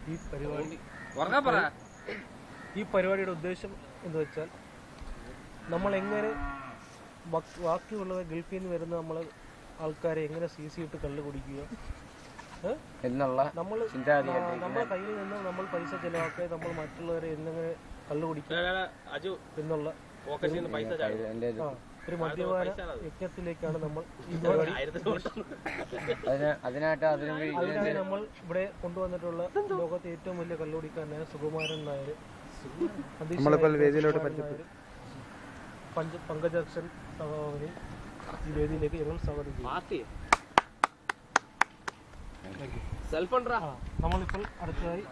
ഈ പരിപാടിയുടെ ഉദ്ദേശം എന്ന് വെച്ചാൽ നമ്മൾ എങ്ങനെ ബാക്കിയുള്ളത് ഗൾഫിൽ നിന്ന് വരുന്ന നമ്മൾ ആൾക്കാരെ എങ്ങനെ സീസി ഇട്ട് കള്ള് കുടിക്കുക എന്നുള്ള നമ്മളെ കയ്യിൽ നിന്ന് നമ്മൾ പൈസ ചെലവാക്കി നമ്മൾ മറ്റുള്ളവരെ എങ്ങനെ കള്ള് കുടിക്കുക എന്നുള്ള ഒരു മദ്യപാന യജ്ഞത്തിലേക്കാണ് നമ്മൾ ഈ പരിപാടി. അതിനാണ് നമ്മൾ ഇവിടെ കൊണ്ടുവന്നിട്ടുള്ള ലോകത്തെ ഏറ്റവും വലിയ കള്ളുകുടിക്കാരനായ സുകുമാരൻ നായർ, പങ്കജാക്ഷൻ സഭാപതി ഈ വേദിയിലേക്ക് ഞങ്ങൾ സ്വാഗതം ചെയ്യും. നമ്മളിപ്പോൾ അടുത്തതായി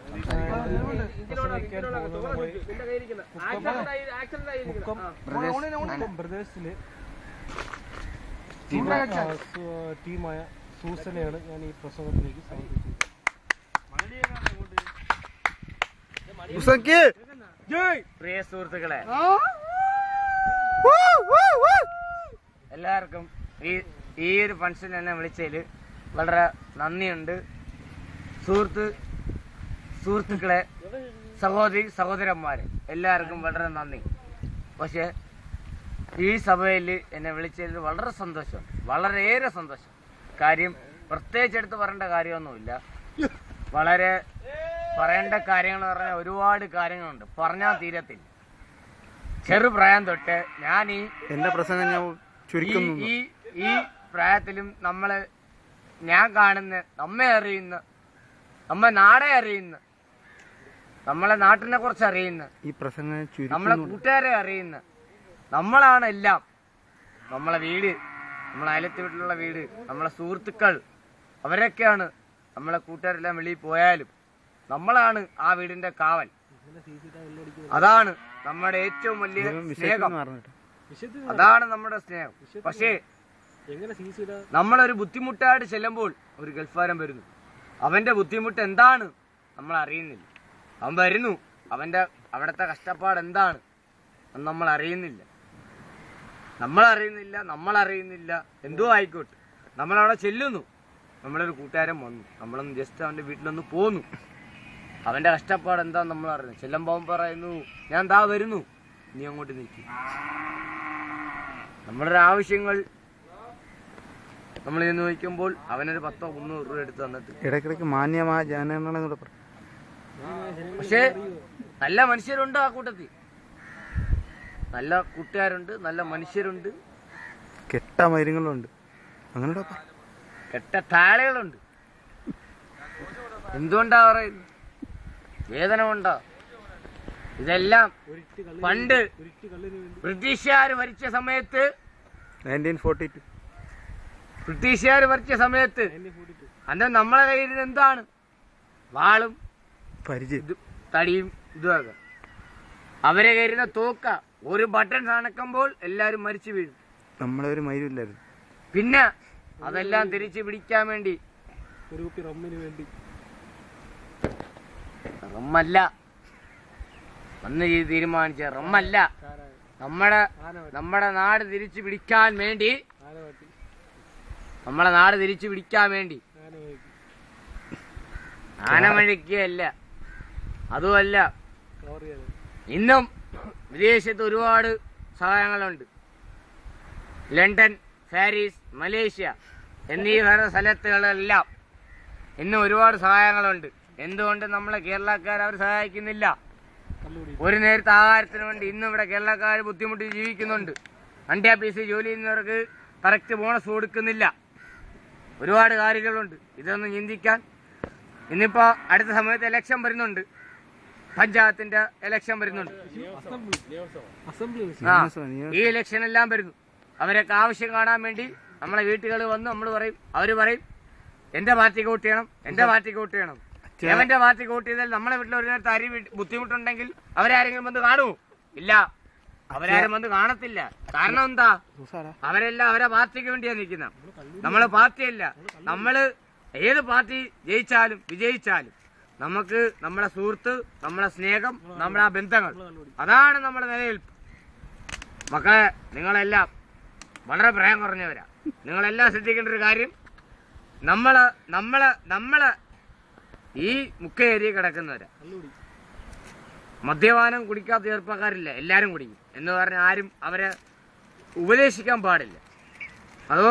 മുക്കം ബ്രദേഴ്സിലെ ടീമായ സൂസനെയാണ് ഞാൻ ഈ പ്രസംഗത്തിലേക്ക് സ്വാഗതം ചെയ്യുന്നത്. പ്രിയ സുഹൃത്തുക്കളെ, എല്ലാവർക്കും ഈ ഒരു ഫംഗ്ഷൻ എന്നെ വിളിച്ചതിൽ വളരെ നന്ദിയുണ്ട്. സുഹൃത്തുക്കളെ, സഹോദരന്മാര് എല്ലാവർക്കും വളരെ നന്ദി. പക്ഷെ ഈ സഭയിൽ എന്നെ വിളിച്ചതിൽ വളരെ സന്തോഷം, വളരെയേറെ സന്തോഷം. കാര്യം പ്രത്യേകിച്ച് എടുത്ത് പറയേണ്ട കാര്യമൊന്നുമില്ല. വളരെ പറയേണ്ട കാര്യങ്ങൾ പറഞ്ഞാൽ ഒരുപാട് കാര്യങ്ങളുണ്ട്, പറഞ്ഞാൽ തീരത്തില്ല. ചെറുപ്രായം തൊട്ട് ഞാൻ എന്റെ പ്രസംഗം ഞാൻ ഈ പ്രായത്തിലും ഞാൻ കാണുന്ന, നമ്മെ അറിയുന്ന, നമ്മെ നാടെ അറിയുന്ന, നമ്മളെ നാട്ടിനെ കുറിച്ച് അറിയുന്ന, ഈ പ്രസംഗം നമ്മളെ കൂട്ടുകാരെ അറിയുന്ന, നമ്മളാണ് എല്ലാം. നമ്മളെ വീട്, നമ്മളെ അയലത്തെ വീട്ടിലുള്ള വീട്, നമ്മളെ സുഹൃത്തുക്കൾ, അവരൊക്കെയാണ്. നമ്മളെ കൂട്ടുകാരെല്ലാം വെളിയിൽ പോയാലും നമ്മളാണ് ആ വീടിന്റെ കാവൽ. അതാണ് നമ്മുടെ ഏറ്റവും വലിയ സ്നേഹം, അതാണ് നമ്മുടെ സ്നേഹം. പക്ഷേ നമ്മളൊരു ബുദ്ധിമുട്ടായിട്ട് ചെല്ലുമ്പോൾ ഒരു ഗൾഫാരൻ വരുന്നു. അവന്റെ ബുദ്ധിമുട്ട് എന്താണ് നമ്മൾ അറിയുന്നില്ല. അവൻ വരുന്നു, അവിടുത്തെ കഷ്ടപ്പാട് എന്താണ് എന്ന് നമ്മൾ അറിയുന്നില്ല. എന്തോ ആയിക്കോട്ടെ, നമ്മളവിടെ ചെല്ലുന്നു. നമ്മളൊരു കൂട്ടുകാരൻ വന്നു, നമ്മളൊന്ന് ജസ്റ്റ് അവന്റെ വീട്ടിലൊന്ന് പോന്നു. അവന്റെ കഷ്ടപ്പാട് എന്താന്ന് നമ്മൾ അറിയുന്നു. ചെല്ലുമ്പോൾ പറയുന്നു, ഞാൻ ദാ വരുന്നു, നീ അങ്ങോട്ട് നിൽക്കും. നമ്മുടെ ആവശ്യങ്ങൾ നമ്മൾ ചെന്ന് ചോദിക്കുമ്പോൾ അവനൊരു 100-300 രൂപ എടുത്ത് തന്നിട്ട് ഇടയ്ക്കിടയ്ക്ക് മാന്യമായ ജനങ്ങളെ. പക്ഷേ നല്ല മനുഷ്യരുണ്ട് ആ കൂട്ടത്തിൽ, നല്ല കൂട്ടുകാരുണ്ട്, നല്ല മനുഷ്യരുണ്ട്, കെട്ട മരുങ്ങളുണ്ട്, അങ്ങനെ കെട്ട താളകളുണ്ട്. എന്തുകൊണ്ടാ പറയുന്നത്? വേദന കൊണ്ടാ. ഇതെല്ലാം പണ്ട് ബ്രിട്ടീഷുകാർ ഭരിച്ച സമയത്ത്, 1942 ബ്രിട്ടീഷുകാർ ഭരിച്ച സമയത്ത് അന്ന് നമ്മളെ കയ്യിൽ എന്താണ്? വാളും തടിയും ഇതുമൊക്കെ. അവരെ കയറുന്ന തോക്ക, ഒരു ബട്ടൺ അണക്കുമ്പോൾ എല്ലാരും മരിച്ചു വീഴും. നമ്മളെ ഒരു മൈരുമില്ലായിരുന്നു. പിന്നെ അതെല്ലാം തിരിച്ചു പിടിക്കാൻ വേണ്ടി ഒരു കുപ്പി റമ്മിന് വേണ്ടി, റമ്മല്ല അന്ന് തീരുമാനിച്ച റമ്മല്ല, നമ്മുടെ നാട് തിരിച്ചു പിടിക്കാൻ വേണ്ടി, നമ്മളെ നാട് തിരിച്ചു പിടിക്കാൻ വേണ്ടി ആനമഴിക്കുകയല്ല. അതുമല്ല, ഇന്നും വിദേശത്ത് ഒരുപാട് സഹായങ്ങളുണ്ട്. ലണ്ടൻ, പാരീസ്, മലേഷ്യ എന്നീ വേറെ സ്ഥലത്തുകളെല്ലാം ഇന്നും ഒരുപാട് സഹായങ്ങളുണ്ട്. എന്തുകൊണ്ട് നമ്മളെ കേരളക്കാർ അവർ സഹായിക്കുന്നില്ല? ഒരു നേരത്തെ ആഹാരത്തിന് വേണ്ടി ഇന്നും ഇവിടെ കേരളക്കാർ ബുദ്ധിമുട്ടി ജീവിക്കുന്നുണ്ട്. അണ്ടി ജോലി ചെയ്യുന്നവർക്ക് കറക്റ്റ് ബോണസ് കൊടുക്കുന്നില്ല. ഒരുപാട് കാര്യങ്ങളുണ്ട്. ഇതൊന്നും ചിന്തിക്കാൻ. ഇന്നിപ്പോ അടുത്ത സമയത്ത് ഇലക്ഷൻ വരുന്നുണ്ട്, പഞ്ചായത്തിന്റെ ഇലക്ഷൻ വരുന്നുണ്ട്. ഈ ഇലക്ഷൻ എല്ലാം വരുന്നു. അവരൊക്കെ ആവശ്യം കാണാൻ വേണ്ടി നമ്മളെ വീട്ടുകളിൽ വന്ന് നമ്മൾ പറയും, അവര് പറയും എന്റെ പാർട്ടിക്ക് വോട്ട് ചെയ്യണം, എന്റെ പാർട്ടിക്ക് വോട്ട് ചെയ്യണം. എവന്റെ പാർട്ടിക്ക് വോട്ട് ചെയ്താൽ നമ്മളെ വീട്ടിൽ ഒരു നേരത്തെ അരി ബുദ്ധിമുട്ടുണ്ടെങ്കിൽ അവരാരെങ്കിലും വന്ന് കാണുമോ? ഇല്ല, അവരാരും വന്ന് കാണത്തില്ല. കാരണം എന്താ? അവരെല്ലാം അവരെ പാർട്ടിക്ക് വേണ്ടിയാ നിൽക്കുന്ന. നമ്മള് പാർട്ടിയല്ല. നമ്മള് ഏത് പാർട്ടി ജയിച്ചാലും വിജയിച്ചാലും നമുക്ക് നമ്മുടെ സുഹൃത്ത്, നമ്മുടെ സ്നേഹം, നമ്മുടെ ആ ബന്ധങ്ങൾ, അതാണ് നമ്മുടെ നിലനിൽപ്പ്. മക്കളെ, നിങ്ങളെല്ലാം വളരെ പ്രായം കുറഞ്ഞവരാ. നിങ്ങളെല്ലാം ശ്രദ്ധിക്കേണ്ട ഒരു കാര്യം, നമ്മളെ ഈ മുഖ്യ ഏരിയ കിടക്കുന്നവരാ. മദ്യപാനം കുടിക്കാത്ത ചെറുപ്പക്കാരില്ല, എല്ലാരും കുടിക്കും എന്ന് പറഞ്ഞാൽ ആരും അവരെ ഉപദേശിക്കാൻ പാടില്ല. അതോ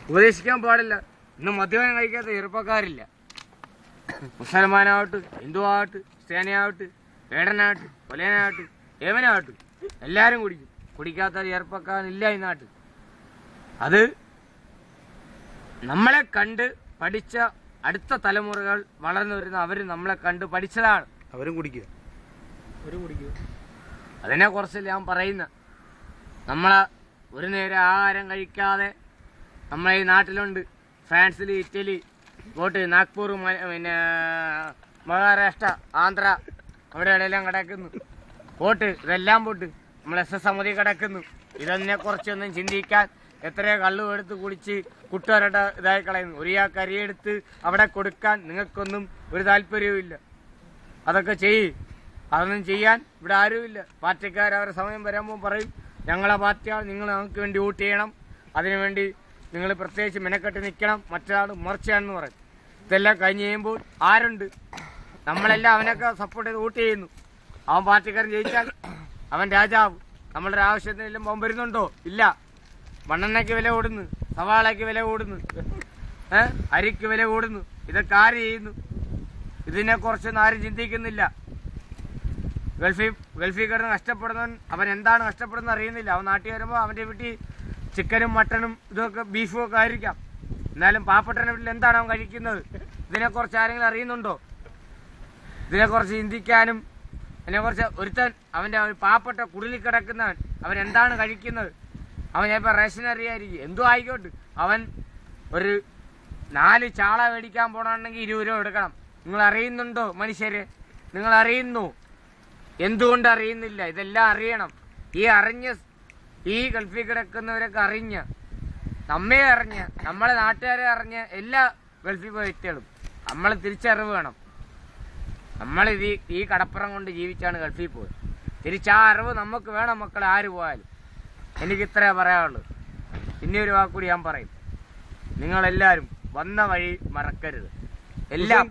ഉപദേശിക്കാൻ പാടില്ല. ഇന്ന് മദ്യപാനം കഴിക്കാത്ത ചെറുപ്പക്കാരില്ല. മുസൽമാനാവട്ടെ, ഹിന്ദുവാവട്ടെ, ക്രിസ്ത്യാനിയാവട്ടെ, വേടനാവട്ടെ, കൊലയനാവട്ടെ, ഏവനാവട്ടെ, എല്ലാരും കുടിക്കും. കുടിക്കാത്ത ചെറുപ്പക്കാരില്ല ഈ നാട്ടിൽ. അത് നമ്മളെ കണ്ട് പഠിച്ച അടുത്ത തലമുറകൾ വളർന്നു വരുന്ന അവര് നമ്മളെ കണ്ട് പഠിച്ചതാണ്. അവരും കുടിക്കുക. അതിനെ കുറിച്ച് ഞാൻ പറയുന്ന, നമ്മളെ ഒരു നേരം ആഹാരം കഴിക്കാതെ നമ്മളെ ഈ നാട്ടിലുണ്ട്. ഫ്രാൻസിൽ, ഇറ്റലി, പോട്ട് നാഗ്പൂർ, പിന്നെ മഹാരാഷ്ട്ര, ആന്ധ്ര, അവിടെ ഇടയിലെല്ലാം കിടക്കുന്നു. പോട്ട് ഇതെല്ലാം പോട്ട് നമ്മൾ സമിതി കിടക്കുന്നു. ഇതിനെ കുറിച്ചൊന്നും ചിന്തിക്കാൻ എത്രയോ കള്ളു എടുത്ത് കുടിച്ച് കുട്ടുകാരുടെ ഇതായി കളയുന്നു. ഒരിയാൾക്ക് അരിയെടുത്ത് അവിടെ കൊടുക്കാൻ നിങ്ങൾക്കൊന്നും ഒരു താല്പര്യവുമില്ല. അതൊക്കെ അതൊന്നും ചെയ്യാൻ ഇവിടെ ആരുമില്ല. പാർട്ടിക്കാർ അവരുടെ സമയം വരുമ്പോൾ പറയും ഞങ്ങളെ പാർട്ടിയാണ്, നിങ്ങൾ ഞങ്ങൾക്ക് വേണ്ടി വോട്ട് ചെയ്യണം, അതിനുവേണ്ടി നിങ്ങൾ പ്രത്യേകിച്ച് മെനക്കെട്ട് നിൽക്കണം, മറ്റൊരാൾ മറിച്ചാണെന്ന് പറയും. ഇതെല്ലാം കഴിഞ്ഞ് കഴിയുമ്പോൾ ആരുണ്ട്? നമ്മളെല്ലാം അവനൊക്കെ സപ്പോർട്ട് ചെയ്ത് വോട്ട് ചെയ്യുന്നു. അവൻ പാർട്ടിക്കാരൻ ജയിച്ചാൽ അവൻ രാജാവ്. നമ്മളുടെ ആവശ്യത്തിനെല്ലാം അവൻ വരുന്നുണ്ടോ? ഇല്ല. മണ്ണെണ്ണയ്ക്ക് വില കൂടുന്നു, സവാളയ്ക്ക് വില കൂടുന്നു, അരിക്ക് വില കൂടുന്നു. ഇതൊക്കെ ആര് ചെയ്യുന്നു? ഇതിനെ കുറിച്ചൊന്നും ആരും ചിന്തിക്കുന്നില്ല. ഗൾഫിൽ കിടന്ന് കഷ്ടപ്പെടുന്നവൻ അവൻ എന്താണ് കഷ്ടപ്പെടുന്നത് അറിയുന്നില്ല. അവൻ നാട്ടിൽ വരുമ്പോൾ അവന്റെ വീട്ടിൽ ചിക്കനും മട്ടനും ഇതൊക്കെ ബീഫും ഒക്കെ ആയിരിക്കാം. എന്നാലും പാവപ്പെട്ടവന്റെ വീട്ടിൽ എന്താണ് അവൻ കഴിക്കുന്നത്? ഇതിനെക്കുറിച്ച് ആരെങ്കിലും അറിയുന്നുണ്ടോ? ഇതിനെക്കുറിച്ച് ചിന്തിക്കാനും അതിനെക്കുറിച്ച് ഒരുത്തൻ അവന്റെ പാവപ്പെട്ട കുടിലിൽ കിടക്കുന്നവൻ അവൻ എന്താണ് കഴിക്കുന്നത്? അവൻ ചിലപ്പോൾ റേഷൻ അറിയായിരിക്കും, എന്തോ ആയിക്കോട്ടെ. അവൻ ഒരു 4 ചാള മേടിക്കാൻ പോകണമെങ്കിൽ 20 രൂപ എടുക്കണം. നിങ്ങൾ അറിയുന്നുണ്ടോ മനുഷ്യര്? നിങ്ങൾ അറിയുന്നു? എന്തുകൊണ്ട് അറിയുന്നില്ല? ഇതെല്ലാം അറിയണം. ഈ ഗൾഫിൽ കിടക്കുന്നവരൊക്കെ നമ്മെ നമ്മളെ നാട്ടുകാരെ എല്ലാ ഗൾഫിൽ പോയ വ്യക്തികളും നമ്മൾ തിരിച്ചറിവ് വേണം. നമ്മൾ ഈ കടപ്പുറം കൊണ്ട് ജീവിച്ചാണ് ഗൾഫിൽ പോയത്. തിരിച്ചാ അറിവ് നമുക്ക് വേണം മക്കളെ, ആര് പോയാലും. എനിക്ക് ഇത്രേ പറയാനുള്ളൂ. ഇനി ഒരു വാക്കുകൂടി ഞാൻ പറയും. നിങ്ങളെല്ലാരും വന്ന വഴി മറക്കരുത്. എല്ലാം